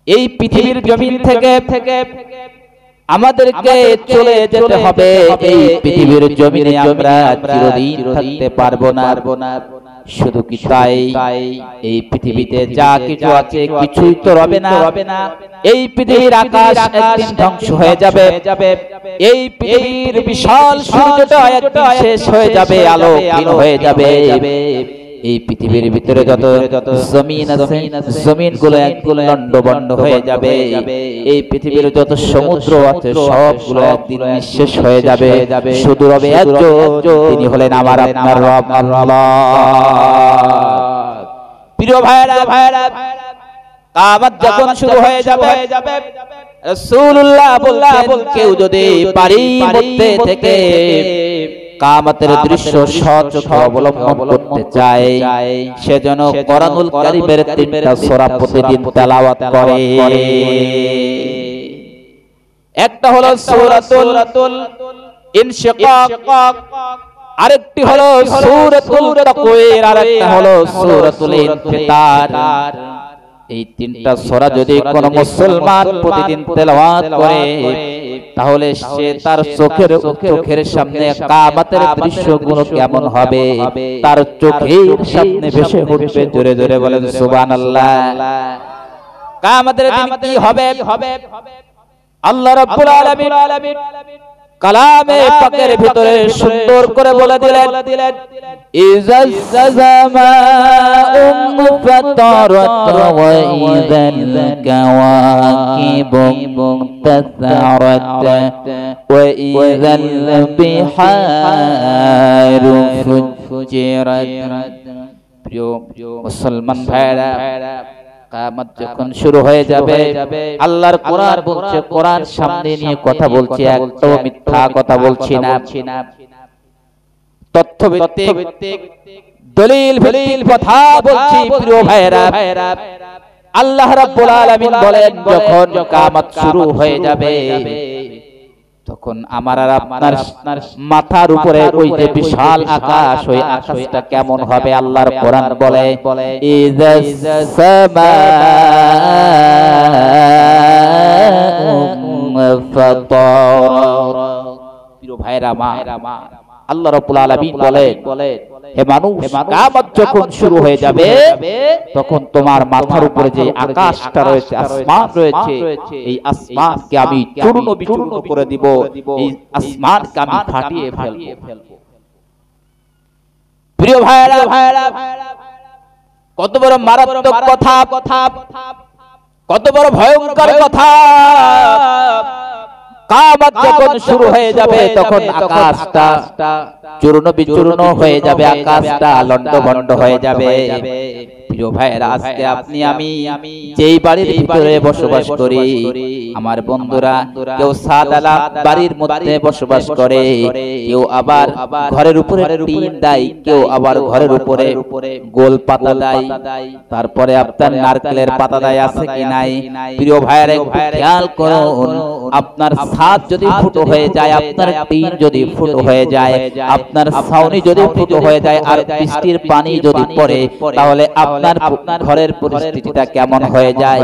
এই পৃথিবীর জমিন থেকে আমাদেরকে চলে যেতে হবে। এই পৃথিবীর জমিনে আমরা চিরদিন থাকতে পারবো না। শুধু কি তাই, এই পৃথিবীতে যা কিছু আছে কিছুই তো রবে না। এই পৃথিবীর আকাশ একদিন ধ্বংস হয়ে যাবে। এই পৃথিবীর বিশাল সূর্যটা একদিন শেষ হয়ে যাবে, আলোহীন হয়ে যাবে। এই পৃথিবীর ভিতরে যত জমিন আছে, জমিনগুলো একগুলো লন্ডভন্ড হয়ে যাবে। এই পৃথিবীর যত সমুদ্র আছে সবগুলো একদিন নিঃশেষ হয়ে যাবে। শুধু রবে একজন, তিনি হলেন আমার আপনার রব আল্লাহ। প্রিয় ভাইরা, কিয়ামত যখন শুরু হয়ে যাবে, রাসূলুল্লাহ বললেন কেউ যদি বাড়ির মধ্যে থেকে কিয়ামতের দৃশ্য সচক্ষে অবলম্বন করতে চায়, সেজন্য কোরআনুল কারীমের 3টা সূরা প্রতিদিন তেলাওয়াত করে। একটা হলো সূরাতুল ইনশিকাক, আরেকটি হলো সূরাতুল তাকওয়ির, আরেকটা হলো সূরাতুল ইনফিতার। এই 3টা সূরা যদি কোন মুসলমান প্রতিদিন তেলাওয়াত করে, তাহলে সে তার চোখের সামনে কিয়ামতের দৃশ্যগুলো কেমন হবে তার চোখের সামনে ভেসে উঠবে। জোরে জোরে বলেন সুবহানাল্লাহ। কিয়ামতের দিন কি হবে আল্লাহ রাব্বুল আলামিন কালামে পাকের ভিতরে সুন্দর করে বলে দিলেন, ইযাস সামাa'u ফাতারাত ওয়া ইযাল কাওয়াকিবু তাসারাত ওয়া ইযাল বিহারু ফুজিরাত। প্রিয় মুসলমান ভাইরা, কিয়ামত যখন শুরু হয়ে যাবে, আল্লাহর কোরআন বলছে, কোরআন সামনে নিয়ে কথা বলছি, একটাও মিথ্যা কথা বলছি না। তথ্য ভিত্তিক দলিল ভিত্তিক কথা বলছি। প্রিয় ভাইরা, আল্লাহ রাব্বুল আলামিন বলেন যখন কিয়ামত শুরু হয়ে যাবে, তখন আমার আর আপনার মাথার উপরে ওই যে বিশাল আকাশ, ওই আকাশটা কেমন হবে আল্লাহর কোরআন বলে, ইযাস সামাa'u ফাতারাত। প্রিয় ভাইরা, আল্লাহ রাব্বুল আলামিন বলে, হে মানুষ, কিয়ামত যখন শুরু হয়ে যাবে, তখন তোমার মাথার উপরে যে আকাশটা রয়েছে, আসমান রয়েছে, এই আসমানকে আমি চূর্ণ বিচূর্ণ করে দিব, এই আসমানকে আমি ফাটিয়ে ফেলবো। প্রিয় ভাইরা, কত বড় মারাত্মক কথা, কত বড় ভয়ঙ্কর কথা। কিয়ামত যখন শুরু হয়ে যাবে, তখন আকাশটা চূর্ণ বিচূর্ণ হয়ে যাবে, আকাশটা লন্ডভন্ড হয়ে যাবে। প্রিয় ভাইরা, আজকে আপনি আমি যেই বাড়ির ভিতরে বসবাস করি, আমার বন্ধুরা কেউ সাদালা বাড়ির মধ্যে বসবাস করে, কেউ আবার ঘরের উপরে টিন দেয়, কেউ আবার ঘরের উপরে গোল পাতা দেয়, তারপরে আপনার নারকেলের পাতা দেয়, আছে কি নাই? প্রিয় ভাইরা, খেয়াল করুন, আপনার ছাদ যদি ফুটো হয়ে যায়, আপনার টিন যদি ফুটো হয়ে যায়, আপনার ছাউনি যদি ফুটো হয়ে যায়, আর বৃষ্টির পানি যদি পড়ে, তাহলে আপনার ঘরের পরিস্থিতিটা কেমন হয়ে যায়?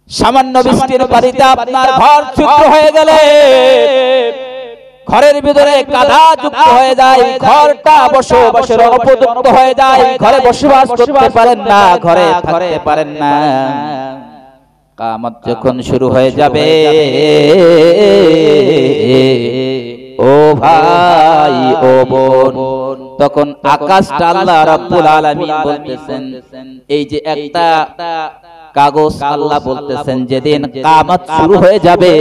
সামান্য বৃষ্টির পানিতে আপনার ঘর ছিদ্র হয়ে গেলে, ঘরের ভিতরে কাদা যুক্ত হয়ে যায়, ঘরটা বসবাসের অনুপযুক্ত হয়ে যায়, ঘরে বসবাস করতে পারেন না, ঘরে থাকতে পারেন না। কিয়ামত যখন শুরু হয়ে যাবে, ও ভাই, ও বোন, তখন আকাশটা আল্লাহ রাব্বুল আলামিন বলতেছেন, এই যে একটা কাগজ, আল্লাহ বলতেছেন যেদিন কিয়ামত শুরু হয়ে যাবে,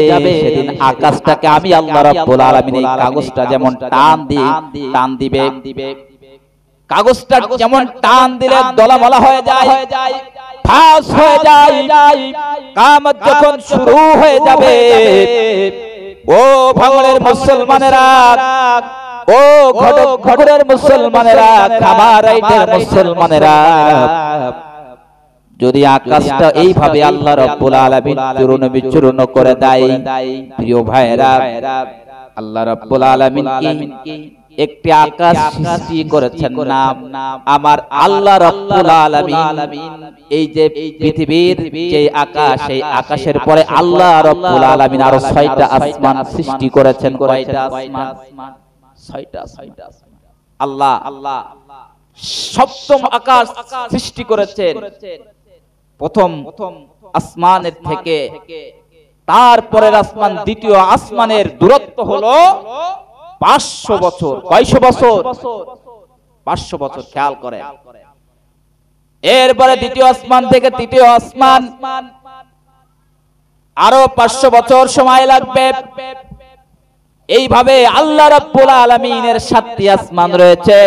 সেদিন আকাশটাকে আমি আল্লাহ রাব্বুল আলামিন এই কাগজটা যেমন টান দিবে, কাগজটা যেমন টান দিলে দলামলা হয়ে যায়, ফাঁস হয়ে যায়। কিয়ামত যখন শুরু হয়ে যাবে, ও ভাঙড়ের মুসলমানেরা, ও ঘটকের মুসলমানেরা, খামারাইটের মুসলমানেরা, যদি আকাশটা এইভাবে আল্লাহ রাব্বুল আলামিন চূর্ণ বিচূর্ণ করে দেয়, প্রিয় ভাইরা, আল্লাহ রাব্বুল আলামিন কি একটি আকাশ সৃষ্টি করেছেন নাম আমার আল্লাহ রাব্বুল আলামিন। এই যে পৃথিবীর যে আকাশ, এই আকাশের পরে আল্লাহ রাব্বুল আলামিন আরো 6টা আসমান সৃষ্টি করেছেন। কয়টা আসমান? 6টা। আল্লাহ সপ্তম আকাশ সৃষ্টি করেছেন। প্রথম আসমানের থেকে তারপরের আসমান, দ্বিতীয় আসমানের দূরত্ব হলো 500 বছর। কয়শো বছর? 500 বছর। খেয়াল করে। এরপরে দ্বিতীয় আসমান থেকে তৃতীয় আসমান আরো 500 বছর সময় লাগবে। এইভাবে আল্লাহ রাব্বুল আলামিনের 7টি আসমান রয়েছে।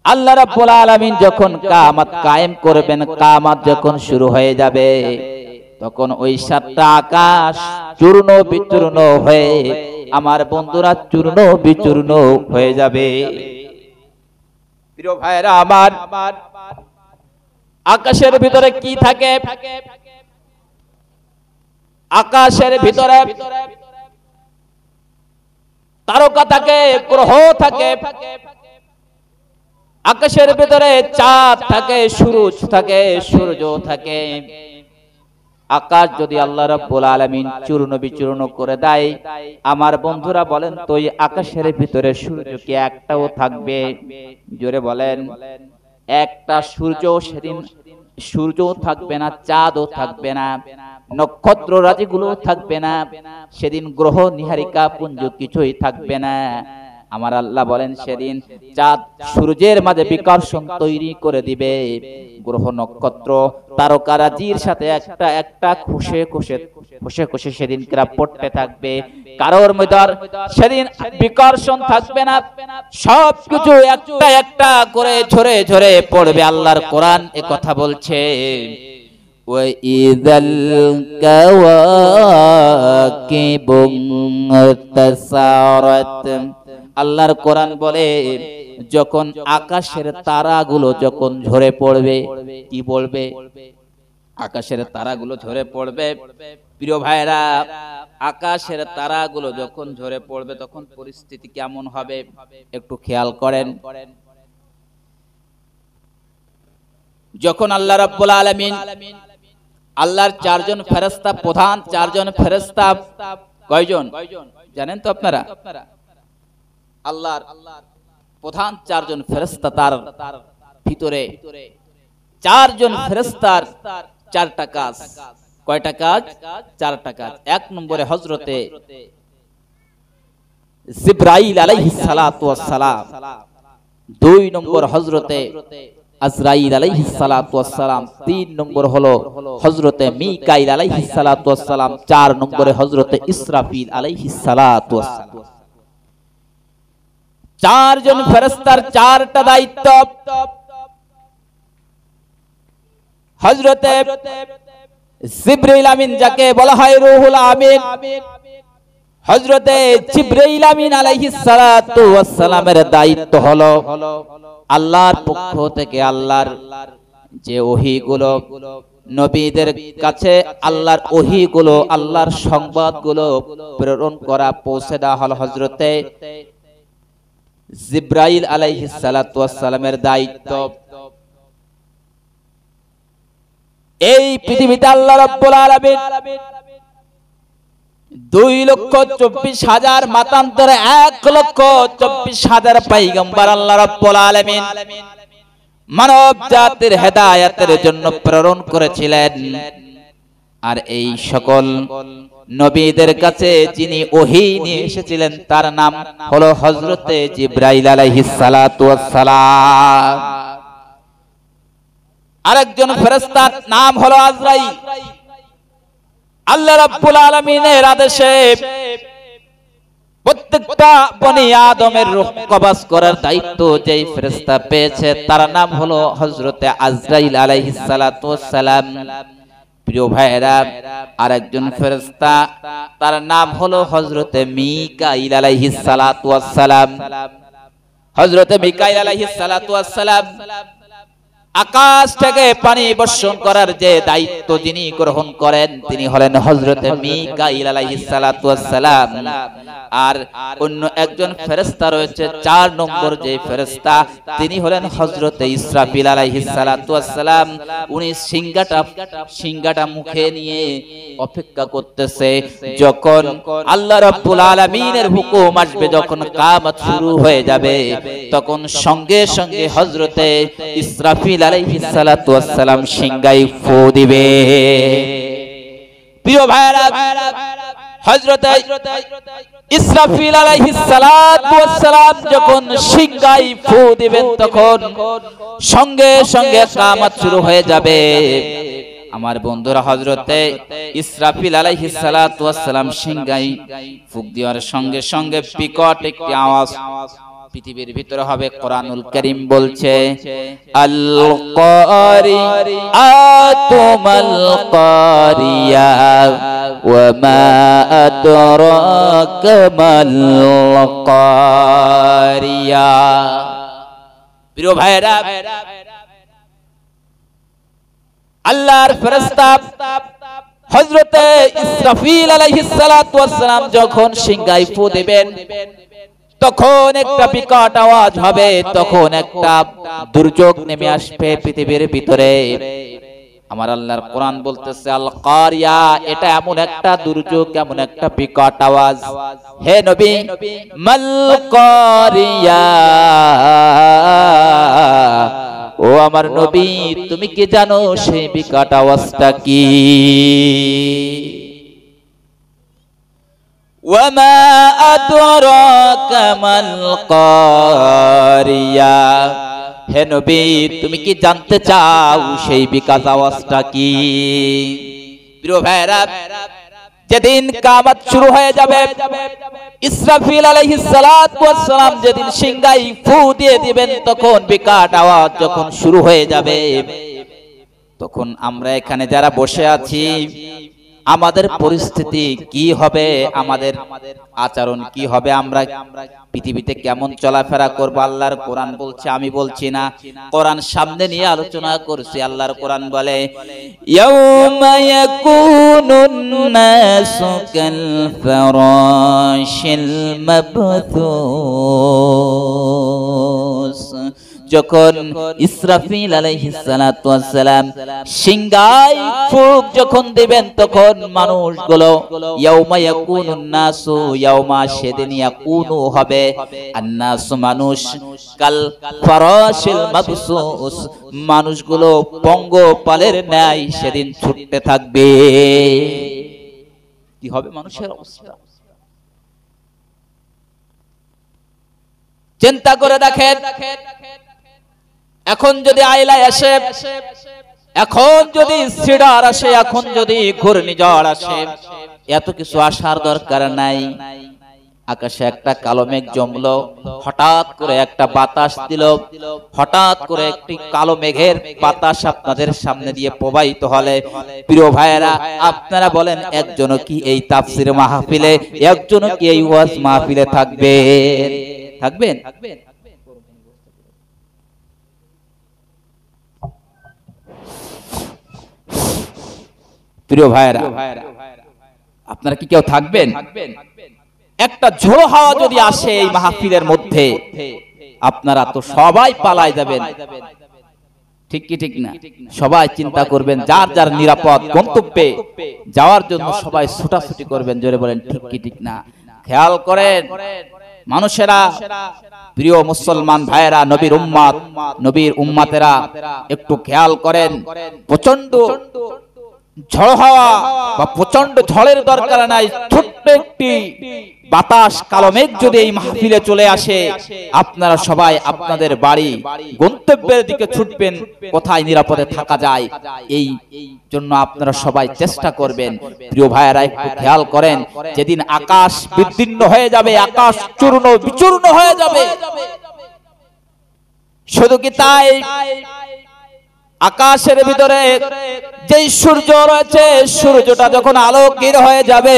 আল্লাহ রাব্বুল আলামিন যখন কিয়ামত কায়েম করবেন, কিয়ামত যখন শুরু হয়ে যাবে, তখন ওই 7টা আকাশ চূর্ণ বিচূর্ণ হয়ে, আমার বন্ধুরা, চূর্ণ বিচূর্ণ হয়ে যাবে। প্রিয় ভাইরা আমার, আকাশের ভিতরে কি থাকে? আকাশের ভিতরে তারকা থাকে, গ্রহ থাকে, আকাশের ভিতরে চাঁদ থাকে, সূরজ থাকে, সূর্য থাকে। আকাশ যদি আল্লাহ রাব্বুল আলামিন চূর্ণ বিচূর্ণ করে দেয়, আমার বন্ধুরা বলেন তো এই আকাশের ভিতরে সূর্য কি একটাও থাকবে? জোরে বলেন। একটা সূর্য সেদিন সূর্যও থাকবে না, চাঁদও থাকবে না, নক্ষত্র রাজিগুলো থাকবে না, সেদিন গ্রহ নিহারিকা পুঞ্জ কিছুই থাকবে না। আমার আল্লাহ বলেন সেদিন চাঁদ সূর্যের মাঝে বিকর্ষণ তৈরি করে দিবে। গ্রহ নক্ষত্র তারকারাজির সাথে একটা একটা খুশে খুশে সেদিন ক্রাপ পড়তে থাকবে। কারোর মধ্যে সেদিন বিকর্ষণ থাকবে না, সবকিছু একটা একটা করে ঝরে ঝরে পড়বে। আল্লাহর কোরআন এ কথা বলছে, ওয়াইযাল কাওয়াকিবু ইনতাসারাত। আল্লাহর কোরআন বলে যখন আকাশের তারাগুলো যখন ঝরে পড়বে, কি বলবে? আকাশের তারাগুলো ঝরে পড়বে। প্রিয় ভাইরা, আকাশের তারাগুলো যখন ঝরে পড়বে তখন পরিস্থিতি কেমন হবে একটু খেয়াল করেন। যখন আল্লাহ রাব্বুল আলামিন, আল্লাহর 4 জন ফেরেশতা, প্রধান 4 জন ফেরেশতা, কয়জন জানেন তো আপনারা? আল্লাহর প্রধান 4 জন ফেরেশতা, তার ভিতরে 4 জন ফেরেশতার 4টা কাজ। কয়টা কাজ? 4টা কাজ। 1 নম্বরে হযরতে জিবরাইল আলাইহিস সালাতু ওয়াস সালাম, 2 নম্বর হযরতে আজরাইল আলাইহিস সালাতু ওয়াস সালাম, 3 নম্বর হলো হযরতে মিকাইল আলাইহিস সালাতু ওয়াস সালাম, 4 নম্বরে হযরতে ইসরাফিল আলাইহিস সালাতু ওয়াস সালাম। 4 জন ফেরেশতার 4টা দায়িত্ব। হযরতে জিবরাইল আমিন, যাকে বলা হয় রূহুল আমিন, হযরতে জিবরাইল আমিন আলাইহিস সালাতু ওয়াস সালামের দায়িত্ব হলো আল্লাহর পক্ষ থেকে আল্লাহর যে ওহীগুলো নবীদের কাছে, আল্লাহর ওহীগুলো, আল্লাহর সংবাদগুলো প্রেরণ করা, পৌঁছে দেওয়া হলো হযরতে জিবরাইল আলাইহিস সালাতু ওয়াস সালামের দায়িত্ব। এই পৃথিবীতে আল্লাহ রাব্বুল আলামিন 2,24,000 মাতান্তরে 1,24,000 পয়গম্বর আল্লাহ রাব্বুল আলামিন মানব জাতির হেদায়েতের জন্য প্রেরণ করেছিলেন। আর এই সকল নবীদের কাছে যিনি ওহী নিয়ে এসেছিলেন তার নাম হলো হযরতে জিবরাইল আলাইহিস সালাতু ওয়াস সালাম। আরেকজন ফেরেশতার নাম হলো আজরাইল। আল্লাহ রাব্বুল আলামিনের আদেশে প্রত্যেকটা বনি আদমের রূহ কবজ করার দায়িত্ব যেই ফেরেশতা পেয়েছে তার নাম হলো হযরতে আজরাইল আলাইহিস সালাতু ওয়াস সালাম। প্রিয় ভাইরা, আরেকজন ফেরেশতা তার নাম হলো হযরতে মিকাইল আলাইহিস সালাতু ওয়াস সালাম। হযরতে মিকাইল আলাইহিস সালাতু ওয়াস সালাম আকাশ থেকে পানি বর্ষণ করার যে দায়িত্ব যিনি গ্রহণ করেন তিনি হলেন হযরতে মিকাঈল আলাইহিস সালাতু ওয়াস সালাম। আর অন্য একজন ফেরেশতা রয়েছে 4 নম্বর যে ফেরেশতা তিনি হলেন হযরতে ইসরাফিল আলাইহিস সালাতু ওয়াস সালাম। উনি সিংহাটা মুখে নিয়ে অপেক্ষা করতেছে যখন আল্লাহ রাব্বুল আলামিনের হুকুম আসবে, যখন কিয়ামত শুরু হয়ে যাবে তখন সঙ্গে সঙ্গে হযরতে ইসরাফিল আলাইহিস সালাতু ওয়াস সালাম সিংহায় ফু দিবে। প্রিয় ভাইরা, হযরতে ইসরাফিল আলাইহিস সালাতু ওয়াস সালাম যখন সিংহায় ফু দিবেন তখন সঙ্গে সঙ্গে কিয়ামত শুরু হয়ে যাবে। আমার বন্ধুরা, হযরতে ইসরাফিল আলাইহিস সালাতু ওয়াস সালাম সিংহায় ফুঁক দেওয়ার সঙ্গে সঙ্গে বিকট একটি আওয়াজ পৃথিবীর ভিতরে হবে। কোরআনুল কারীম বলছে আল কারিয়াতুল কারিয়া ওয়া মা আদরাকা মাল কারিয়া। প্রিয় ভাইরা, আল্লাহর ফেরেশতা হযরতে ইসরাফিল আলাইহিস সালাতু ওয়াস সালাম যখন সিংহায় ফু দিবেন তখন একটা বিকট আওয়াজ হবে, তখন একটা দুর্যোগ নেমে আসবে পৃথিবীর ভিতরে। আমার আল্লাহর কোরআন বলতেছে আল কারিয়া, এটা এমন একটা দুর্যোগ, এমন একটা বিকট আওয়াজ। হে নবী, মাল কারিয়া, ও আমার নবী তুমি কি জানো সেই বিকট আওয়াজটা কি? ওয়ামা আদরাকা মাল কারিয়া, হে নবী তুমি কি জানতে চাও সেই বিকট আওয়াজটা কি? প্রিয় ভাইরা, যেদিন কিয়ামত শুরু হয়ে যাবে, ইসরাফিল আলাইহিস সালাতু ওয়াস সালাম যেদিন সিংহায় ফু দিয়ে দিবেন তখন বিকট আওয়াজ যখন শুরু হয়ে যাবে, তখন আমরা এখানে যারা বসে আছি আমাদের পরিস্থিতি কি হবে, আমাদের আচরণ কি হবে, আমরা পৃথিবীতে কেমন চলাফেরা করব? আল্লাহর কোরআন বলছে, আমি বলছি না, কোরআন সামনে নিয়ে আলোচনা করছি। আল্লাহর কোরআন বলে ইয়াউমা ইয়াকুনুন নাসু কাল ফারাশিল মাবথুস, যখন ইসরাফিল আলাইহিস সালাতু ওয়াস সালাম সিংহায় ফুঁক যখন দিবেন তখন মানুষগুলো ইয়াউমা ইয়াকুনুন নাসু, ইয়াউমা সেদিন ইয়াকুনু হবে আন-নাসু মানুষ কাল ফারাশিল মাবসুস, মানুষগুলো পঙ্গপালের ন্যায় সেদিন ছুটতে থাকবে। কি হবে মানুষের অবস্থা? চিন্তা করে দেখেন, এখন যদি আইলা আসে, এখন যদি সিডার আসে, এখন যদি ঘূর্ণিঝড় আসে, এত কিছু আসার দরকার নাই। আকাশে একটা কালো মেঘ জমলো, হঠাৎ করে একটা বাতাস দিল, হঠাৎ করে একটি কালো মেঘের বাতাস আপনাদের সামনে দিয়ে প্রবাহিত হলে, প্রিয় ভাইয়েরা আপনারা বলেন একজনও কি এই তাফসীর মাহফিলে, একজনও কি এই ওয়াজ মাহফিলে থাকবেন? প্রিয় ভাইয়েরা আপনারা কি কেউ থাকবেন? একটা ঝোড়ো হাওয়া যদি আসে এই মাহফিলের মধ্যে, আপনারা তো সবাই পালাই যাবেন, ঠিক কি ঠিক না? সবাই চিন্তা করবেন যার যার নিরাপদ গন্তব্যে যাওয়ার জন্য সবাই ছুটাছুটি করবেন। জোরে বলেন ঠিক কি ঠিক না? খেয়াল করেন মানুষেরা, প্রিয় মুসলমান ভাইয়েরা, নবীর উম্মতেরা একটু খেয়াল করেন, প্রচন্ড ঝড় হাওয়া বা প্রচন্ড ঝড়ের দরকার নাই, ছোট্ট একটি বাতাস কালো মেঘ যদি এই মাহফিলে চলে আসে, আপনারা সবাই আপনাদের বাড়ি গন্তব্যের দিকে ছুটবেন, কোথায় নিরাপদে থাকা যায় এই জন্য আপনারা সবাই চেষ্টা করবেন। প্রিয় ভাইয়েরা একটু খেয়াল করেন, যেদিন আকাশ বিদীর্ণ হয়ে যাবে, আকাশ চূর্ণ বিচূর্ণ হয়ে যাবে, শুধু কি তাই, আকাশের ভিতরে যেই সূর্য রয়েছে, সূর্যটা যখন আলোকহীন হয়ে যাবে,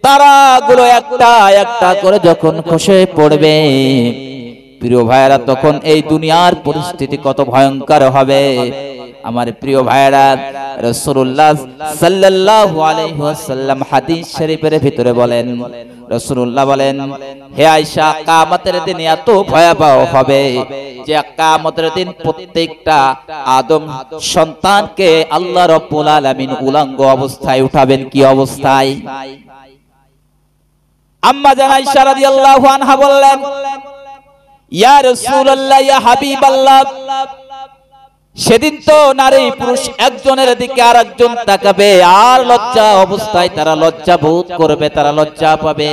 তারাগুলো একটা একটা করে যখন খসে পড়বে, প্রিয় ভাইরা তখন এই দুনিয়ার পরিস্থিতি কত ভয়ঙ্কর হবে। আমার প্রিয় ভাইরা, রাসূলুল্লাহ সাল্লাল্লাহু আলাইহি ওয়াসাল্লাম হাদিস শরীফের ভিতরে বলেন, রাসূলুল্লাহ বলেন, হে আয়েশা, কিয়ামতের দিন এত ভয়াবহ হবে যে কিয়ামতের দিন প্রত্যেকটা আদম সন্তানকে আল্লাহ রাব্বুল আলামিন উলঙ্গ অবস্থায় উঠাবেন। কি অবস্থায়? আম্মা জান আয়েশা রাদিয়াল্লাহু আনহা বললেন, ইয়া রাসূলুল্লাহ, ইয়া হাবিবাল্লাহ, সেদিন তো নারী পুরুষ একজনের দিকে আরেকজন তাকাবে, আর লজ্জা অবস্থায় তারা লজ্জা বোধ করবে, তারা লজ্জা পাবে।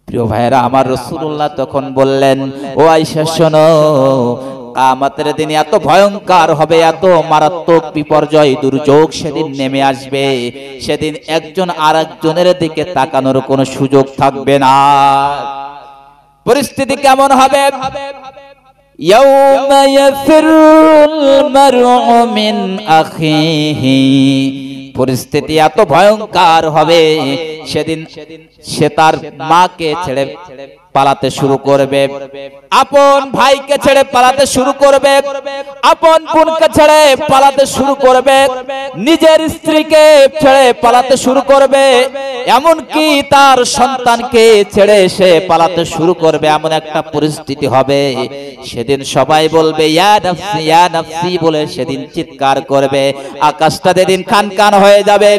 প্রিয় ভাইরা আমার, রাসূলুল্লাহ তখন বললেন, ও আয়েশা শোনো, কিয়ামতের দিন এত ভয়ঙ্কর হবে, এত মারাত্মক বিপর্যয় দুর্যোগ সেদিন নেমে আসবে, সেদিন একজন আরেকজনের দিকে তাকানোর কোনো সুযোগ থাকবে না। পরিস্থিতি কেমন হবে? ইয়াউমা ইয়াফিরুল মারউ মিন আখিহি, পরিস্থিতি এত ভয়ঙ্কর হবে সেদিন সে তার মাকে ছেড়ে পালাতে শুরু করবে, আপন ভাইকে ছেড়ে পালাতে শুরু করবে, আপন বোনকে ছেড়ে পালাতে শুরু করবে, নিজের স্ত্রীকে ছেড়ে পালাতে শুরু করবে, এমনকি তার সন্তানকে ছেড়ে সে পালাতে শুরু করবে। এমন একটা পরিস্থিতি হবে সেদিন সবাই বলবে ইয়া নাফসি ইয়া নাফসি বলে সেদিন চিৎকার করবে। আকাশটা যেদিন খানখান হয়ে যাবে,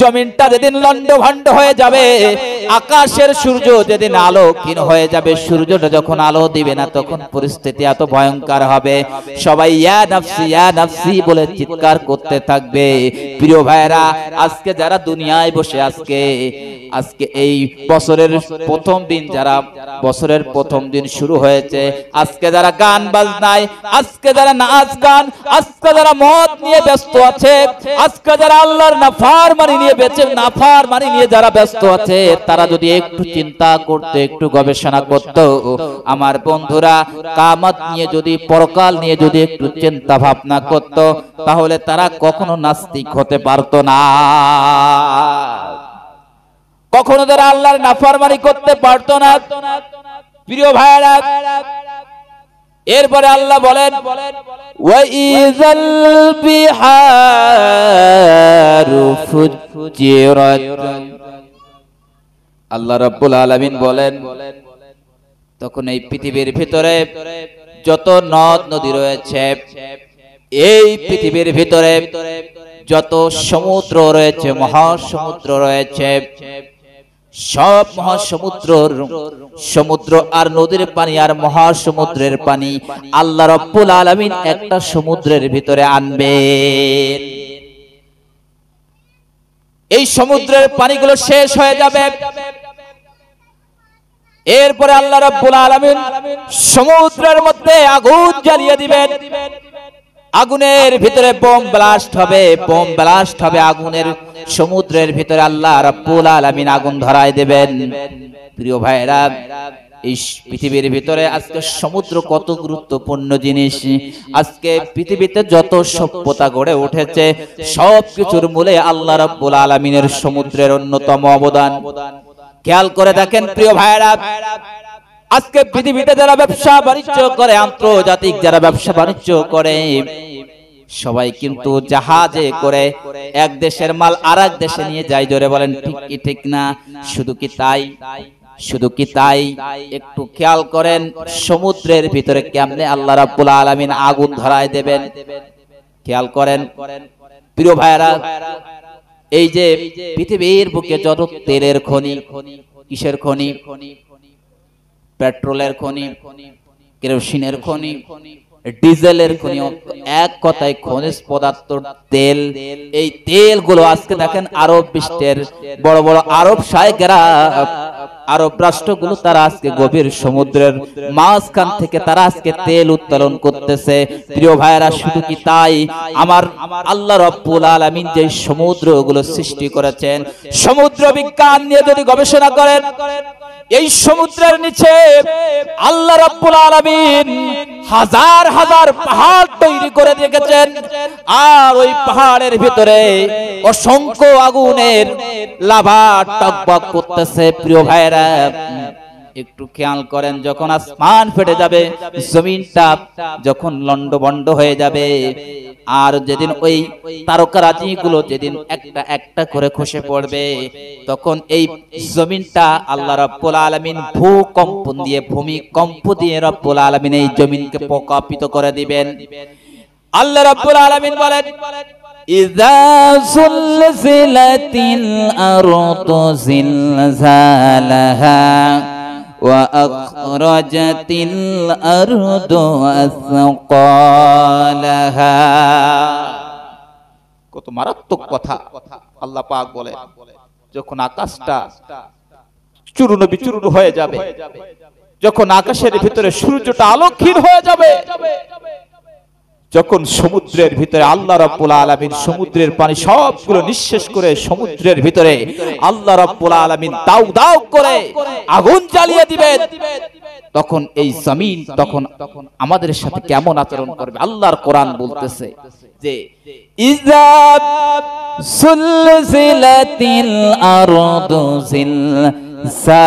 জমিনটা যেদিন লন্ডভন্ড হয়ে যাবে, আকাশের সূর্য যেদিন আলোহীন হয়ে যাবে, সূর্যটা যখন আলো দিবে না, তখন পরিস্থিতি এত ভয়ঙ্কর হবে, সবাই ইয়া নাফসি বলে চিৎকার করতে থাকবে। প্রিয় ভাইরা, আজকে যারা দুনিয়ায় বসে আজকে এই বছরের প্রথম দিন, যারা বছরের প্রথম দিন শুরু হয়েছে, আজকে যারা গান বাজনায়, আজকে যারা নাচ গান, আজকে যারা মদ নিয়ে ব্যস্ত আছে, আজকে যারা আল্লাহর নাফরমানি নিয়ে যারা ব্যস্ত আছে, তারা যদি একটু চিন্তা করতে, একটু গবেষণা করত, আমার বন্ধুরা, কিয়ামত নিয়ে যদি, পরকাল নিয়ে যদি একটু চিন্তা ভাবনা করত, তাহলে তারা কখনো নাস্তিক হতে পারতো না, কখনো তারা আল্লাহর নাফরমানি করতে পারতো না। প্রিয় ভাইরা, এরপরে আল্লাহ বলেন, ওয়া ইযাল বিহারু ফুজিরাত, আল্লাহ রাব্বুল আলামিন বলেন, তখন এই পৃথিবীর ভিতরে যত নদ নদী রয়েছে, এই পৃথিবীর ভিতরে যত সমুদ্র রয়েছে, মহাসমুদ্র রয়েছে, সব সমুদ্র আর নদীর পানি আর মহাসমুদ্রের পানি আল্লাহ রাব্বুল আলামিন একটা সমুদ্রের ভিতরে আনবেন। এই সমুদ্রের পানিগুলো শেষ হয়ে যাবে, এরপরে আল্লাহ রাব্বুল আলামিন সমুদ্রের মধ্যে আগুন জ্বালিয়ে দিবেন, আগুনের ভিতরে বোম ব্লাস্ট হবে, আগুনের সমুদ্রের ভিতরে আল্লাহ রাব্বুল আলামিন আগুন ধরায় দেবেন। প্রিয় ভাইরা, এই পৃথিবীর ভিতরে আজকে সমুদ্র কত গুরুত্বপূর্ণ জিনিস। আজকে পৃথিবীতে যত সভ্যতা গড়ে উঠেছে, সবকিছুর মূলে আল্লাহ রাব্বুল আলামিনের সমুদ্রের অন্যতম অবদান। খেয়াল করে দেখেন প্রিয় ভাইরা, আজকে পৃথিবীতে যারা ব্যবসা বাণিজ্য করে, আন্তর্জাতিক যারা ব্যবসা বাণিজ্য করে, সবাই কিন্তু জাহাজে করে এক দেশের মাল আরেক দেশে নিয়ে যায়। জোরে বলেন ঠিক কি ঠিক না? শুধু কি তাই? একটু খেয়াল করেন সমুদ্রের ভিতরে কেমনে আল্লাহ রাব্বুল আলামিন আগুন ধরায় দেবেন, খেয়াল করেন প্রিয় ভাইরা। এই যে পৃথিবীর বুকে যত তেলের খনি, কিসের খনি? পেট্রোলের খনি, কেরোসিনের খনি, ডিজেলের খনি, এক কথায় খনিজ পদার্থ তেল। এই তেলগুলো আজকে দেখেন আরব বিশ্বের বড় বড় আরব শায়খেরা, আরব রাষ্ট্রগুলো, তারা আজকে গভীর সমুদ্রের মাঝখান থেকে তারা আজকে তেল উত্তোলন করতেছে। প্রিয় ভাইরা, শুধু কি তাই? আমার আল্লাহ রাব্বুল আলামিন যে সমুদ্রগুলো সৃষ্টি করেছেন, সমুদ্র বিজ্ঞান নিয়ে যদি গবেষণা করেন, এই সমুদ্রের নিচে আল্লাহ রাব্বুল আলামিন হাজার হাজার পাহাড় তৈরি করে রেখেছেন, আর ওই পাহাড়ের ভিতরে অসংখ্য আগুনের লাভা টকবক করতেছে। প্রিয় ভাইরা, একটু খেয়াল করেন, যখন আসমান ফেটে যাবে, জমিনটা যখন লন্ডভন্ড হয়ে যাবে, আর যেদিন ওই তারকারাজিগুলো যেদিন একটা একটা করে খসে পড়বে, তখন এই জমিনটা আল্লাহ রাব্বুল আলামিন ভূমিকম্প দিয়ে রব্বুল আলামিন এই জমিনকে প্রকম্পিত করে দিবেন। আল্লাহ রাব্বুল আলামিন বলেন, ইযা সুলসিলাতিল আরদু জিলজালাহা ওয়া আখরাজাতিল আরদু আসকালাহা। কত মারাত্মক কথা আল্লাহ পাক বলে, যখন আকাশটা চূর্ণ বিচূর্ণ হয়ে যাবে, যখন আকাশের ভিতরে সূর্যটা আলোকহীন হয়ে যাবে, যখন সমুদ্রের ভিতরে আল্লাহ রাব্বুল আলামিন সমুদ্রের পানি সবগুলো নিঃশেষ করে সমুদ্রের ভিতরে আল্লাহ রাব্বুল আলামিন দাউ দাউ করে আগুন জ্বালিয়ে দিবেন, তখন এই জমিন তখন আমাদের সাথে কেমন আচরণ করবে? আল্লাহর কোরআন বলতেছে যে ইযা সুলসিলাতিল আরদু জিলজালাহা,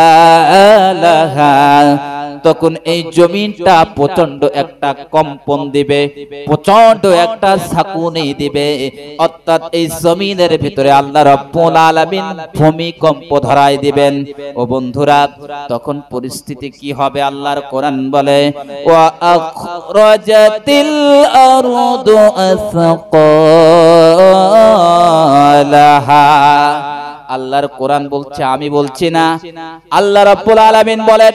তখন এই জমিনটা প্রচন্ড একটা কম্পন দিবে, প্রচন্ড একটা ঝাঁকুনি দিবে, অর্থাৎ এই জমিনের ভিতরে আল্লাহ রাব্বুল আলামিন ভূমিকম্প ধরায় দিবেন। ও বন্ধুরা, তখন পরিস্থিতি কি হবে? আল্লাহর কোরআন বলে, ওয়া আখরাজাতিল আরদু আসকালাহা। আল্লাহর কোরআন বলছে, আমি বলছি না। আল্লাহ রাব্বুল আলামিন বলেন,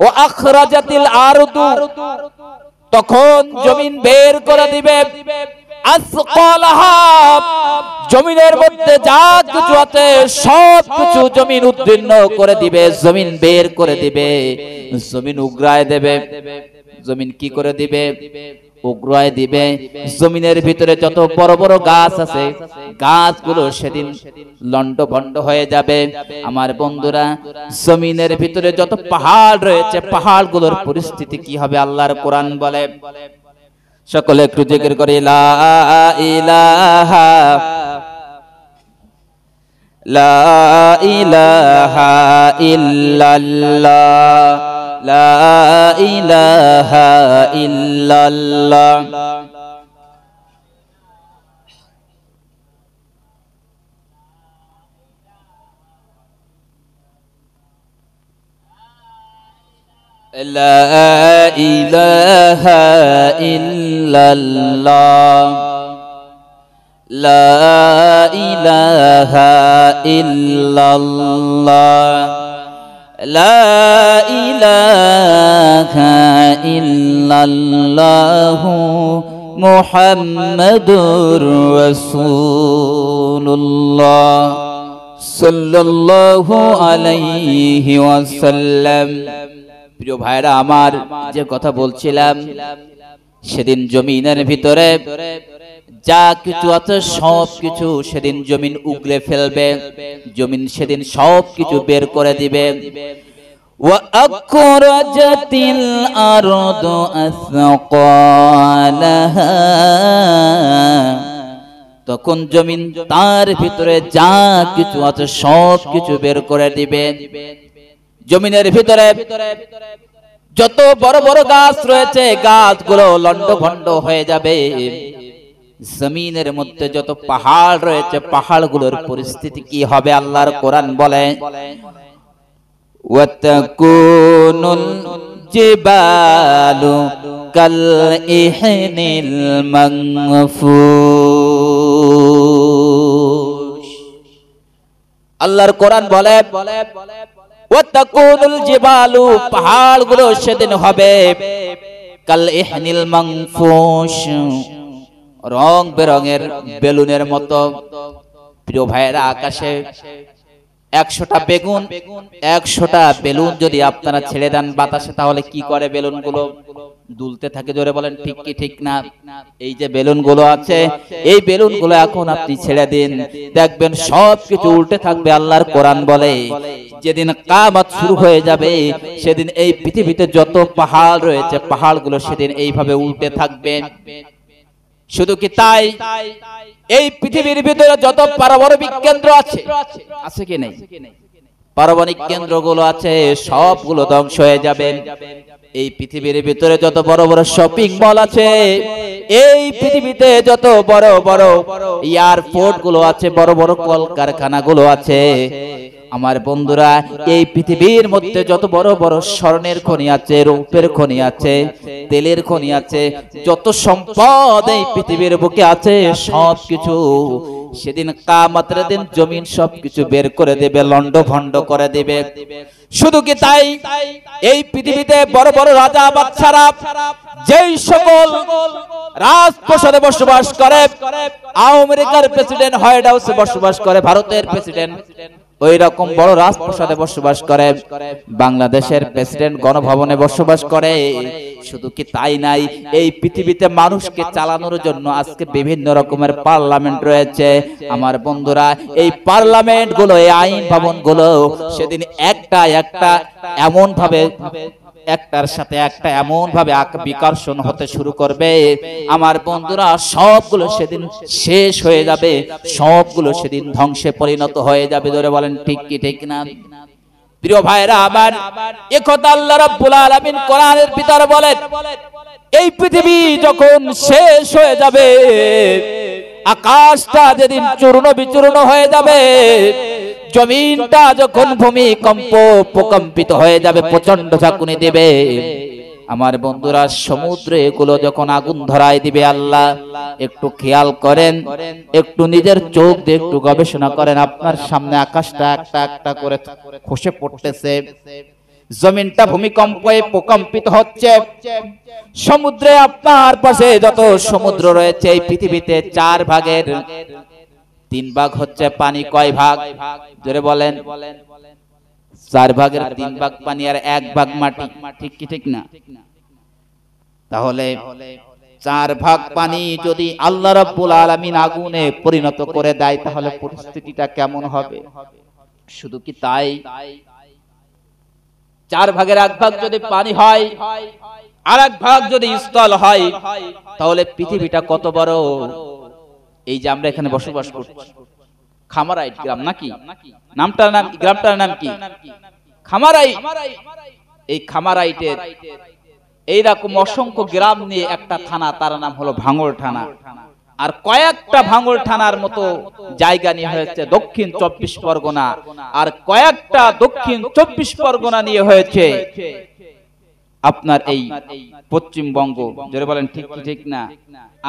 ও আখরাজাতিল আরদু, তখন জমিন বের করে দিবে, আসকালাহা, জমিনের মধ্যে যা কিছু আছে সব কিছু জমিন উদ্দীর্ণ করে দিবে, জমিন বের করে দিবে, জমিন উগরায় দেবে। জমিন কি করে দিবে? উগরায় দিবে। জমিনের ভিতরে যত বড় বড় গাছ আছে, গাছগুলো সেদিন লন্ডভন্ড হয়ে যাবে। আমার বন্ধুরা, জমিনের ভিতরে যত পাহাড় রয়েছে, পাহাড়গুলোর পরিস্থিতি কি হবে? আল্লাহর কোরআন বলে, সকলে একটু জিকির করে, লা ইলাহা লা ইলাহা ইল্লাল্লাহ, লা ইলাহা ইল্লাল্লাহ। লা ইলাহা ইল্লাল্লাহ, লা ইলাহা ইল্লাল্লাহ, লা ইলাহা ইল্লাল্লাহ মুহাম্মাদুর রাসূলুল্লাহ সাল্লাল্লাহু আলাইহি ওয়াসাল্লাম। প্রিয় ভাইরা আমার, যে কথা বলছিলাম, সেদিন জমিনের ভিতরে যা কিছু আছে সব কিছু সেদিন জমিন উগলে ফেলবে, জমিন সেদিন সব কিছু বের করে দিবে। ওয়া আখরাজাতিল আরদু আসকালাহা, তখন জমিন তার ভিতরে যা কিছু আছে সব কিছু বের করে দিবে। জমিনের ভিতরে যত বড় বড় গাছ রয়েছে, গাছগুলো লন্ডভন্ড হয়ে যাবে। জমিনের মধ্যে যত পাহাড় রয়েছে, পাহাড়গুলোর পরিস্থিতি কি হবে? আল্লাহর কোরআন বলে, ওয়াতাকুনুল জিবালু কাল ইহনিল মানফুশ। আল্লাহর কোরআন বলে, ওয়াতাকুনুল জিবালু, পাহাড়গুলো সেদিন হবে কাল ইহনিল মানফুশ, রং বেরঙের বেলুনের মতো। প্রিয় ভাইয়েরা, আকাশে 100টা বেগুন, 100টা বেলুন যদি আপনারা ছেড়ে দেন বাতাসে, তাহলে কি করে? বেলুনগুলো দুলতে থাকে। জোরে বলেন, ঠিক কি ঠিক না? এই যে বেলুনগুলো আছে, এই বেলুনগুলো এখন আপনি ছেড়ে দিন, দেখবেন সব কিছু উল্টে থাকবে। আল্লাহর কোরআন বলে, যেদিন কিয়ামত শুরু হয়ে যাবে, সেদিন এই পৃথিবীতে যত পাহাড় রয়েছে, পাহাড়গুলো সেদিন এইভাবে উল্টে থাকবে। শুধু কি তাই, এই পৃথিবীর ভিতরে যত পারমাণবিক কেন্দ্র আছে, আছে কি নেই? পারমাণবিক কেন্দ্রগুলো আছে সবগুলো ধ্বংস হয়ে যাবে। এই পৃথিবীর ভিতরে যত বড় বড় শপিং মল আছে, এই পৃথিবীতে যত বড় বড় এয়ারপোর্ট গুলো আছে, বড় বড় কলকারখানা গুলো আছে, আমার বন্ধুরা এই পৃথিবীর মধ্যে যত বড় বড় স্বর্ণের খনি আছে, রূপের খনি আছে, তেলের খনি আছে, যত সম্পদ এই পৃথিবীর বুকে আছে সবকিছু সেদিন কিয়ামতের দিন জমিন সবকিছু বের করে দেবে, লন্ডভন্ড করে দেবে। শুধু কি তাই, এই পৃথিবীতে বড় বড় রাজা বাদশারা যেই সকল রাজপ্রাসাদে বসবাস করে, আমেরিকার প্রেসিডেন্ট হোয়াইট হাউসে বসবাস করে, ভারতের প্রেসিডেন্ট ওই রকম বড় রাজপ্রাসাদে বসবাস করে, বাংলাদেশের প্রেসিডেন্ট গণভবনে বসবাস করে। শুধু কি তাই নাই, এই পৃথিবীতে মানুষকে চালানোর জন্য আজকে বিভিন্ন রকমের পার্লামেন্ট রয়েছে। আমার বন্ধুরা এই পার্লামেন্ট গুলো, এই আইন ভবন গুলো সেদিন একটা এমন ভাবে একটার সাথে একটা এমন ভাবে বিকর্ষণ হতে শুরু করবে, আমার বন্ধুরা সবগুলো সেদিন শেষ হয়ে যাবে, সবগুলো সেদিন ধ্বংসে পরিণত হয়ে যাবে। ধরে বলেন ঠিক কি ঠিক না? প্রিয় ভাইরা আমার, একথা আল্লাহ রাব্বুল আলামিন কোরআনের ভিতরে বলেন, এই পৃথিবী যখন শেষ হয়ে যাবে, আকাশটা যেদিন চূর্ণ বিচূর্ণ হয়ে যাবে, জমিনটা যখন ভূমিকম্প প্রকম্পিত হয়ে যাবে, প্রচন্ড ঝাঁকুনি দেবে, আমার বন্ধুরা সমুদ্রে এগুলো যখন আগুন ধরায় দিবে, আল্লাহ একটু খেয়াল করেন, একটু নিজের চোখ দিয়ে একটু গবেষণা করেন। আপনার সামনে আকাশটা একটা একটা করে খসে পড়তেছে, জমিনটা ভূমিকম্পে প্রকম্পিত হচ্ছে, সমুদ্রে আপনার পাশে যত সমুদ্র রয়েছে এই পৃথিবীতে 4 ভাগের 3 ভাগ হচ্ছে পানি। কয় ভাগ? জোরে বলেন। 4 ভাগের 3 ভাগ পানি আর 1 ভাগ মাটি, ঠিক কি ঠিক না? তাহলে 4 ভাগ পানি যদি আল্লাহ রাব্বুল আলামিন আগুনে পরিণত করে দেয়, তাহলে পরিস্থিতিটা কেমন হবে? শুধু কি তাই, 4 ভাগের 1 ভাগ যদি পানি হয় আর 1 ভাগ যদি স্থল হয়, তাহলে পৃথিবীটা কত বড়। এই যে আমরা এখানে বসবাস করছি, খামারাইট গ্রাম নাকি? গ্রামটার নাম কি? খামারাইট। এই খামারাইটের এইরকম অসংখ্য গ্রাম নিয়ে একটা থানা, তার নাম হলো ভাঙড় থানা। আর কয়েকটা ভাঙড় থানার মতো জায়গা নিয়ে হয়েছে দক্ষিণ 24 পরগনা, আর কয়েকটা দক্ষিণ 24 পরগনা নিয়ে হয়েছে আপনার এই পশ্চিমবঙ্গ। জোরে বলেন ঠিক কি ঠিক না?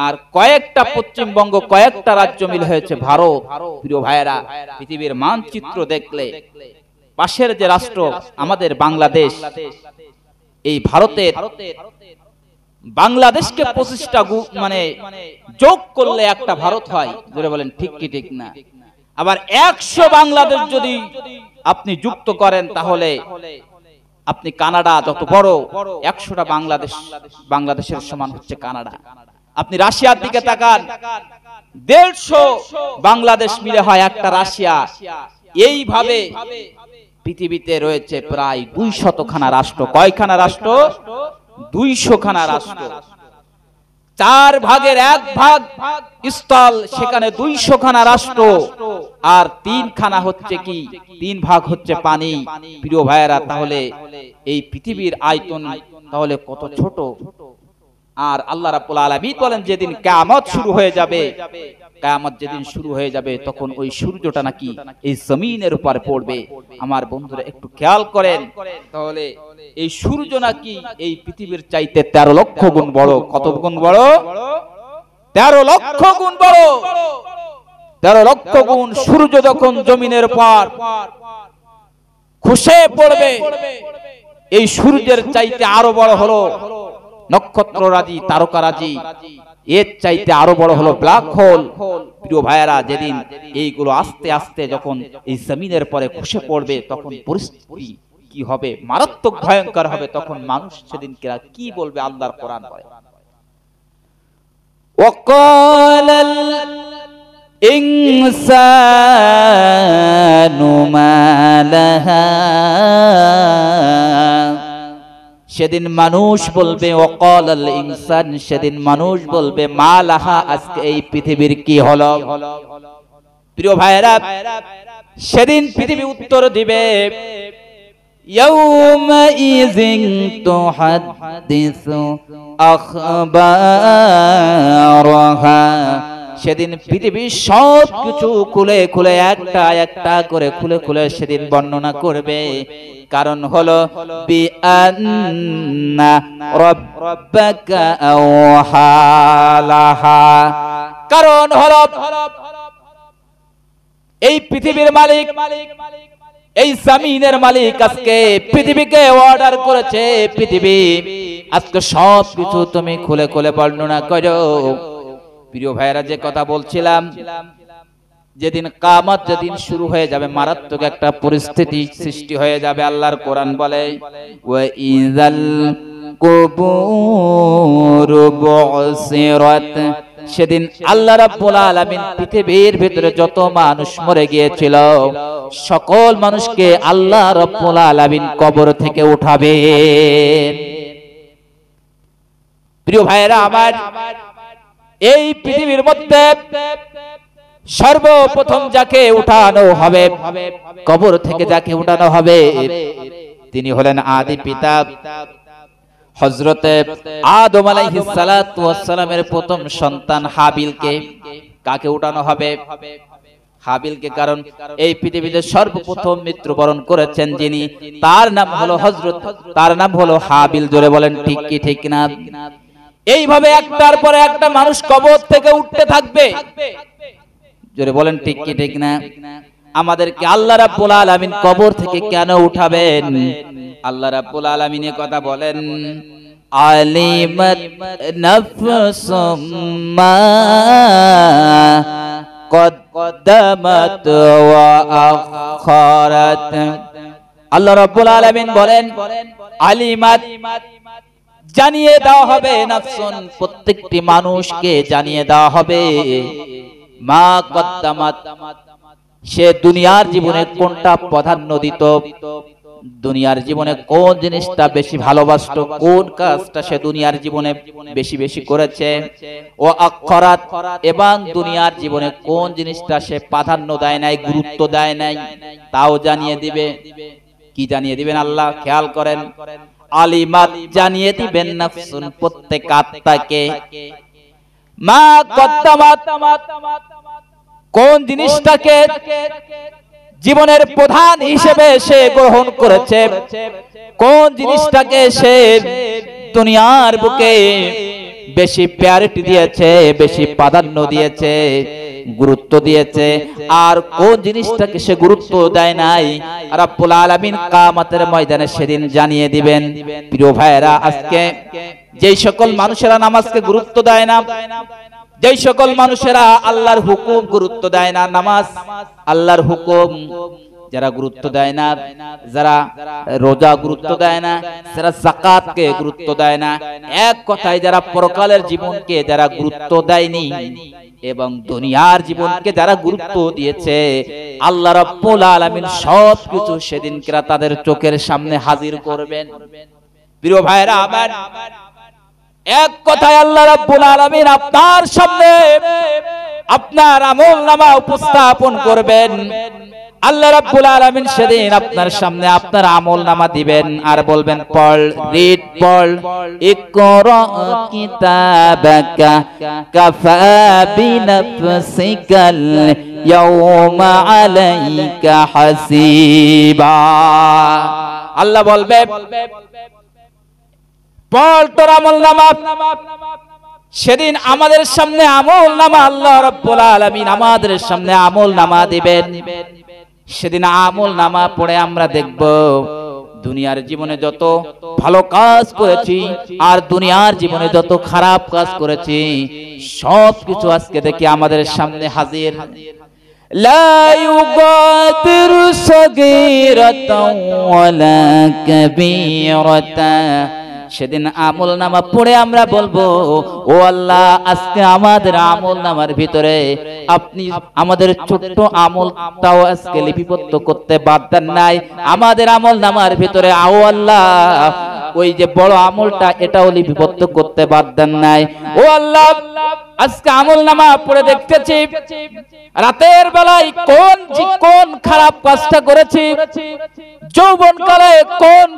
আর কয়েকটা পশ্চিমবঙ্গ, কয়েকটা রাজ্য মিলে হয়েছে ভারত। প্রিয় ভাইয়েরা, পৃথিবীর মানচিত্র দেখলে পাশের যে রাষ্ট্র আমাদের বাংলাদেশ, এই ভারতের বাংলাদেশকে 25টা মানে যোগ করলে একটা ভারত হয়। জোরে বলেন ঠিক কি ঠিক না? আবার 100 বাংলাদেশ যদি আপনি যুক্ত করেন, তাহলে আপনি কানাডা যত বড়, 100টা বাংলাদেশের সমান হচ্ছে কানাডা। আপনি রাশিয়ার দিকে তাকান, 150 বাংলাদেশ মিলে হয় একটা রাশিয়া। এইভাবে পৃথিবীতে রয়েছে প্রায় 200 খানা রাষ্ট্র। কয়খানা রাষ্ট্র? 200 খানা রাষ্ট্র। 4 ভাগের 1 ভাগ স্থল, সেখানে 200 খানা রাষ্ট্র, আর 3 খানা হচ্ছে কি? 3 ভাগ হচ্ছে পানি। প্রিয় ভাইয়েরা, তাহলে এই পৃথিবীর আয়তন তাহলে কত ছোট। আর আল্লাহ রাব্বুল আলামিন বলেন, যেদিন কিয়ামত শুরু হয়ে যাবে, কিয়ামত যেদিন শুরু হয়ে যাবে, তখন ওই সূর্যটা নাকি এই জমিনের উপর পড়বে। আমার বন্ধুরা একটু খেয়াল করেন, তাহলে এই সূর্য নাকি এই পৃথিবীর চাইতে 13 লক্ষ গুণ বড়। কত গুণ বড়? 13 লক্ষ গুণ বড়। 13 লক্ষ গুণ সূর্য যখন জমিনের উপর খসে পড়বে, এই সূর্যের চাইতে আরো বড় হলো নক্ষত্ররাজি, তারকারাজি, এর চাইতে আরো বড় হলো ব্ল্যাক হোল। প্রিয় ভাইয়েরা, যেদিন এইগুলো আস্তে আস্তে যখন এই জমিনের পরে খসে পড়বে, তখন পরিস্থিতি কি হবে? মারাত্মক ভয়ঙ্কর হবে। তখন মানুষ সেদিন কি বলবে? আল্লাহর কোরআন বলে, ওয়াকালাল ইনসানু মা লাহা, সেদিন মানুষ বলবে, ওয়াকালাল ইনসান, সেদিন মানুষ বলবে, মা লাহা, আজকে এই পৃথিবীর কি হলো? প্রিয় ভাইরা, সেদিন পৃথিবী উত্তর দিবে, ইয়াউমাইযিন তুহাদ্দিসু আখবারাহা, সেদিন পৃথিবী সব কিছু খুলে খুলে একটা একটা করে খুলে খুলে সেদিন বর্ণনা করবে। কারণ হলো বিআন্না রাব্বাকা আওহালাহা, কারণ হলো এই পৃথিবীর মালিক, এই জমিনের মালিক আজকে পৃথিবীকে অর্ডার করেছে, পৃথিবী আজকে সব কিছু তুমি খুলে খুলে বর্ণনা করো। প্রিয় ভাইরা, যে কথা বলছিলাম, যেদিন কিয়ামত যেদিন শুরু হয়ে যাবে, মারাত্মক একটা পরিস্থিতি সৃষ্টি হয়ে যাবে। আল্লাহর কোরআন বলে, ওয়া ইযাল কুবুরু বুসিরাত, সেদিন আল্লাহ রাব্বুল আলামিন পৃথিবীর ভিতরে যত মানুষ মরে গিয়েছিল সকল মানুষকে আল্লাহ রাব্বুল আলামিন কবর থেকে উঠাবেন। প্রিয় ভাইরা আমার, এই পৃথিবীর মধ্যে সর্বপ্রথম যাকে উঠানো হবে, কবর থেকে যাকে উঠানো হবে, তিনি হলেন আদি পিতা হযরতে আদম আলাইহিস সালাতু ওয়াস সালামের প্রথম সন্তান হাবিলকে। কাকে উঠানো হবে? হাবিলকে। কারণ এই পৃথিবীতে সর্বপ্রথম মৃত্যুবরণ করেছেন যিনি, তার নাম হলো তার নাম হলো হাবিল। জোরে বলেন ঠিক কি ঠিক না? এইভাবে একটার পরে একটা মানুষ কবর থেকে উঠতে থাকবে। জোরে বলেন ঠিক কি ঠিক না? আমাদেরকে আল্লাহ রাব্বুল আলামিন কবর থেকে কেন উঠাবেন? আল্লাহ রাব্বুল আলামিন এই কথা বলেন, আলিমাত নাফসুম মা কদ্দামাত ওয়া আখারাত। আল্লাহ রাব্বুল আলামিন বলেন, আলিমাত, জানিয়ে দেওয়া হবে, নাফসুন, প্রত্যেকটি মানুষকে জানিয়ে দেওয়া হবে, মা কদ্দামাত, সে দুনিয়ার জীবনে কোনটা প্রাধান্য দিত, দুনিয়ার জীবনে কোন জিনিসটা বেশি ভালোবাসত, কোন কাজটা সে দুনিয়ার জীবনে বেশি বেশি করেছে, ও আখরাত, এবং দুনিয়ার জীবনে কোন জিনিসটা সে প্রাধান্য দেয় নাই, গুরুত্ব দেয় নাই, তাও জানিয়ে দিবে। কি জানিয়ে দিবেন আল্লাহ? খেয়াল করেন, আলিমাত, জানিয়ে দিবেন, নাফসুন, প্রত্যেক আত্মাকে, মা কদ্দামাত, কোন জিনিসটাকে জীবনের প্রধান হিসেবে সে গ্রহণ করেছে, কোন জিনিসটাকে সে দুনিয়ার বুকে বেশি প্রায়োরিটি দিয়েছে, বেশি প্রাধান্য দিয়েছে, গুরুত্ব দিয়েছে, আর কোন জিনিসটাকে সে গুরুত্ব দেয় নাই, রাব্বুল আলামিন কিয়ামতের ময়দানে সেদিন জানিয়ে দিবেন। প্রিয় ভাইরা, আজকে যেই সকল মানুষেরা নামাজকে গুরুত্ব দেয় না, যেই সকল মানুষেরা আল্লাহর হুকুম গুরুত্ব দেয় না, নামাজ আল্লাহর হুকুম যারা গুরুত্ব দেয় না, যারা রোজা গুরুত্ব দেয় না, যারা যাকাতকে গুরুত্ব দেয় না, এক কথায় যারা পরকালের জীবনকে যারা গুরুত্ব দেয়নি এবং দুনিয়ার জীবনকে যারা গুরুত্ব দিয়েছে, আল্লাহ রাব্বুল আলামিন সবকিছু সেদিন তাদের চোখের সামনে হাজির করবেন। প্রিয় ভাইরা আমার, এক কথায় আল্লাহ রাব্বুল আলামিন আপনার সামনে আপনার আমলনামা উপস্থাপন করবেন। আল্লাহ রাব্বুল আলামিন সেদিন আপনার সামনে আপনার আমলনামা দিবেন আর বলবেন, পড়, রিড, পড়, ইকরা কিতাবাকা কাফা বিনাফসিকাল ইয়াওমা আলাইকা হাসিবা। আল্লাহ বলবে, পড় তোর আমলনামা। সেদিন আমাদের সামনে আমলনামা আল্লাহ রাব্বুল আলামিন আমাদের সামনে আমলনামা দিবেন। সেদিন আমলনামা পড়ে আমরা দেখব দুনিয়ার জীবনে যত ভালো কাজ করেছি আর দুনিয়ার জীবনে যত খারাপ কাজ করেছি সবকিছু আজকে দেখি আমাদের সামনে হাজির। লা ইউগাদিরু সাগীরাতাও ওয়ালা কাবীরাতা। সেদিন আমলনামা পড়ে আমরা বলবো, ও আল্লাহ, আজকে আমাদের আমলনামার ভিতরে আপনি আমাদের ছোট্ট আমলটাও আজকে লিপিবদ্ধ করতে বাদ দেন নাই। আমাদের আমলনামার ভিতরে, ও আল্লাহ, ওই যে বড় আমলটা এটাও লিপিবদ্ধ করতে পারতেন নাই। ও আল্লাহ, আজকে আমলনামা পড়ে দেখতেছি রাতের বেলায় কোন খারাপ কাজটা করেছি, যৌবনকালে কোন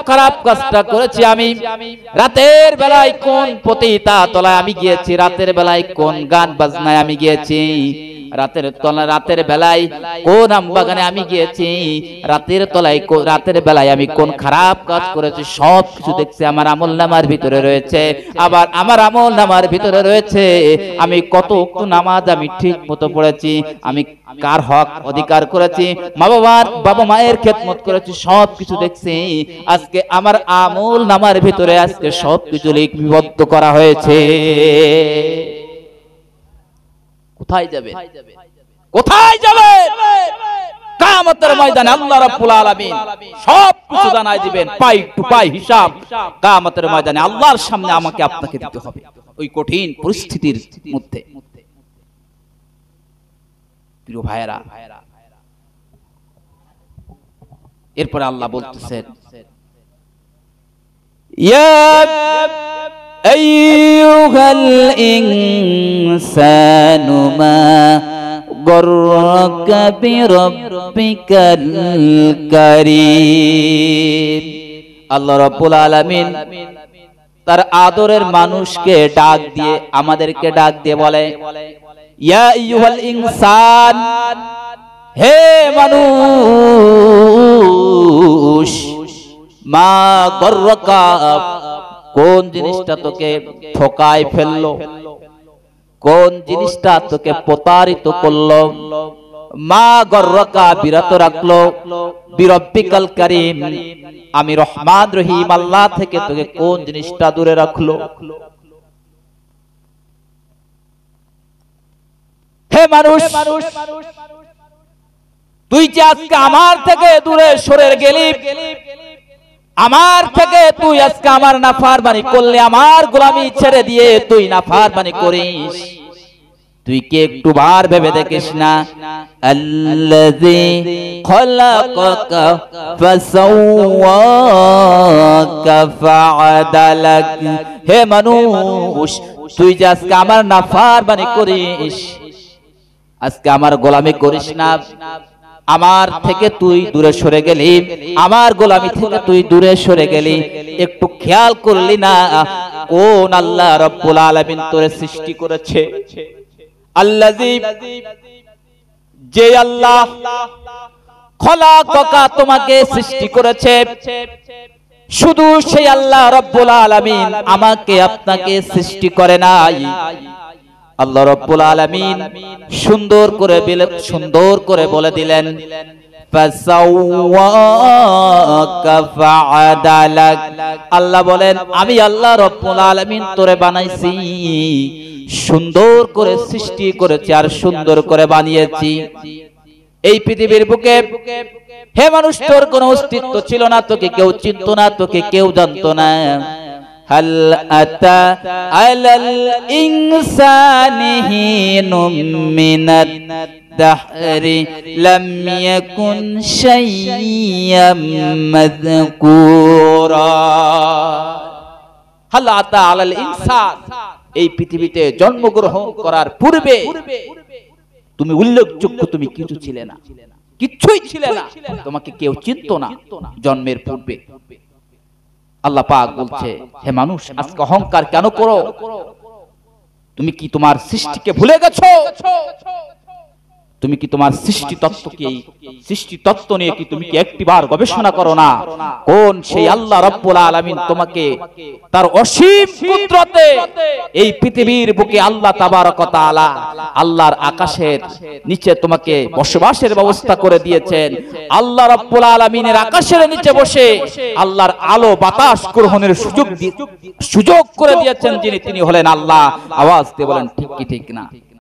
খারাপ কাজটা করেছি আমি, রাতের বেলায় কোন পতিতা তলায় আমি গিয়েছি, রাতের বেলায় কোন গান বাজনায় আমি গিয়েছি, রাতের বেলায় কোন আমবাগানে আমি গিয়েছি, রাতের বেলায় আমি কোন খারাপ কাজ করেছি, সব কিছু দেখছি আমার আমলনামার ভিতরে রয়েছে। আবার আমার আমলনামার ভিতরে রয়েছে আমি কত ওয়াক্ত নামাজ আমি ঠিক মতো পড়েছি, আমি কার হক অধিকার করেছি, বাবা মায়ের খেদমত করেছি, সব কিছু দেখছি। আজকে আমার আমলনামার ভিতরে আজকে সব কিছু লিপিবদ্ধ করা হয়েছে। কোথায় যাবে? কোথায় যাবে? কিয়ামতের ময়দানে আল্লাহ রাব্বুল আলামিন সব কিছু জানাই দিবেন, পাই টু পাই হিসাব কিয়ামতের ময়দানে আল্লাহর সামনে আমাকে আপনাকে দিতে হবে ওই কঠিন পরিস্থিতির মধ্যে। প্রিয় ভাইরা, এরপরে আল্লাহ বলতেছেন, ইয়া আইয়ুহাল ইনসানু মা গররাকা বিরাব্বিকাল কারীম। আল্লাহ রাব্বুল আলামিন তার আদরের মানুষকে ডাক দিয়ে, আমাদেরকে ডাক দিয়ে বলে, ইয়া আইয়ুহাল ইনসান, হে মানুষ, মা গররাকা, কোন জিনিসটা তোকে ঠকায় ফেললো, কোন জিনিসটা তোকে প্রতারিত করলো, মা গররাকা বিরত রাখলো, বিরব্বিকাল কারীম, আমি রহমান রহিম আল্লাহ থেকে তোকে কোন জিনিসটা দূরে রাখলো। হে মানুষ, তুই যে আজকে আমার থেকে দূরে সরে গেলি, আমার থেকে তুই আজকে আমার নাফরমানি করলে, আমার গোলামি ছেড়ে দিয়ে তুই নাফরমানি করিস, তুই কি একটু বার ভেবে দেখিস না, আল্লাযী খলাকাকা ফাসাওয়াকা ফাআদালাক, হে মানুষ, তুই যে আজকে আমার নাফরমানি করিস, আজকে আমার গোলামি করিস না, আমার থেকে তুই দূরে সরে গেলি, আমার গোলামি থেকে তুই দূরে সরে গেলি, একটু খেয়াল করলি না কোন আল্লাহ রাব্বুল আলামিন তোরে সৃষ্টি করেছে। আল্লাযী, যে আল্লাহ খলাকাকা, তোমাকে সৃষ্টি করেছে, শুধু সেই আল্লাহ রাব্বুল আলামিন আমাকে আপনাকে সৃষ্টি করে নাই। আল্লাহ রাব্বুল আলামিন সুন্দর করে বলে দিলেন, ফাসাওয়াকা ফাআদালাক, আল্লাহ বলেন আমি আল্লাহ রাব্বুল আলামিন তোরে বানাইছি, সুন্দর করে সৃষ্টি করেছি আর সুন্দর করে বানিয়েছি। এই পৃথিবীর বুকে হে মানুষ, তোর কোনো অস্তিত্ব ছিল না, তোকে কেউ চিনতো না, তোকে কেউ জানতো না। হাল আতা আলাল ইনসানি হিনুম মিনাদ দাহরি লাম ইয়াকুন শাইয়্যাম মাযকুরা। হাল আতা আলাল ইনসান, এই পৃথিবীতে জন্মগ্রহণ করার পূর্বে তুমি উল্লেখযোগ্য, তুমি কিছু ছিলে না, কিচ্ছুই ছিলে না, তোমাকে কেউ চিনতো না জন্মের পূর্বে। আল্লাহ পাক বলছে, হে মানুষ, আজকে অহংকার কেন করো? তুমি কি তোমার সৃষ্টিকে ভুলে গেছো? তুমি কি তোমার সৃষ্টি তত্ত্ব নিয়ে কি তুমি কি একটিবার গবেষণা করো না? কোন সেই আল্লাহ রাব্বুল আলামিন তোমাকে তার অসীম কুদরতে এই পৃথিবীর বুকে আল্লাহ তাবারক ওয়া তাআলা আল্লাহর আকাশের নিচে তোমাকে বসবাসের ব্যবস্থা করে দিয়েছেন। আল্লাহ রাব্বুল আলামিনের আকাশের নিচে বসে আল্লাহর আলো বাতাস গ্রহণের সুযোগ করে দিয়েছেন যিনি, তিনি হলেন আল্লাহ। আওয়াজ দিয়ে বলেন ঠিক কি ঠিক না?